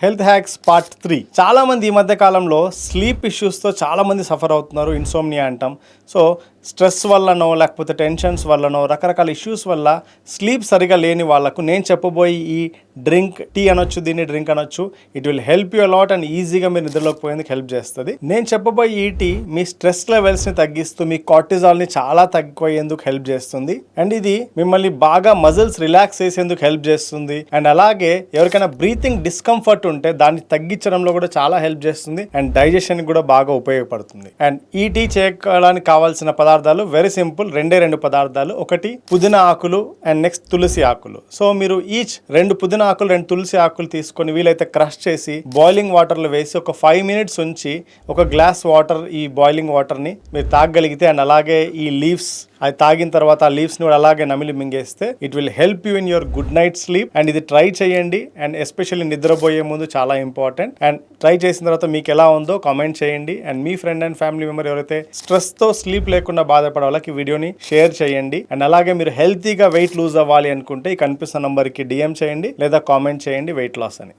Health hacks part 3. చాలా మంది ఈ మధ్య కాలంలో స్లీప్ ఇష్యూస్తో చాలా మంది సఫర్ అవుతున్నారు. ఇన్సోమ్నియా అంటాం. సో స్ట్రెస్ వల్లనో లేకపోతే టెన్షన్స్ వల్లనో రకరకాల ఇష్యూస్ వల్ల స్లీప్ సరిగా లేని వాళ్ళకు నేను చెప్పబోయి ఈ డ్రింక్, టీ అనొచ్చు, దీన్ని డ్రింక్ అనొచ్చు, it will help you a lot and ఈజీగా మీరు నిద్రలోకి పోయేందుకు హెల్ప్ చేస్తుంది. నేను చెప్పబోయి ఈ టీ మీ స్ట్రెస్ లెవెల్స్ని తగ్గిస్తూ మీ కార్టిజాల్ని చాలా తగ్గిపోయేందుకు హెల్ప్ చేస్తుంది. అండ్ ఇది మిమ్మల్ని బాగా మజిల్స్ రిలాక్స్ చేసేందుకు హెల్ప్ చేస్తుంది. అండ్ అలాగే ఎవరికైనా బ్రీతింగ్ డిస్కంఫర్ట్ ఉంటే దాన్ని తగ్గించడంలో కూడా చాలా హెల్ప్ చేస్తుంది. అండ్ డైజెషన్ కూడా బాగా ఉపయోగపడుతుంది. అండ్ ఈ టీ చేయడానికి కావాల్సిన పదార్థాలు వెరీ సింపుల్. రెండు పదార్థాలు. ఒకటి పుదీనా ఆకులు అండ్ నెక్స్ట్ తులసి ఆకులు. సో మీరు ఈచ్ 2 పుదీనా ఆకులు 2 తులసి ఆకులు తీసుకొని వీలైతే క్రష్ చేసి బాయిలింగ్ వాటర్లో వేసి ఒక 5 minutes ఉంచి ఒక గ్లాస్ వాటర్, ఈ బాయిలింగ్ వాటర్ని మీరు తాగగలిగితే అండ్ అలాగే ఈ లీవ్స్ అది తాగిన తర్వాత ఆ లీవ్స్ని కూడా అలాగే నమిలి మింగేస్తే it will help you in your good night sleep. And ఇది ట్రై చేయండి. అండ్ ఎస్పెషల్లీ నిద్రపోయే ముందు చాలా ఇంపార్టెంట్. అండ్ ట్రై చేసిన తర్వాత మీకు ఎలా ఉందో కామెంట్ చేయండి. And me friend and family member ఎవరైతే స్ట్రెస్తో స్లీప్ లేకుండా బాధపడే వాళ్ళకి వీడియోని షేర్ చేయండి. అండ్ అలాగే మీరు హెల్తీగా వెయిట్ లూజ్ అవ్వాలి అనుకుంటే ఈ కనిపిస్తున్న నంబర్కి DM చేయండి లేదా కామెంట్ చేయండి వెయిట్ లాస్ అని.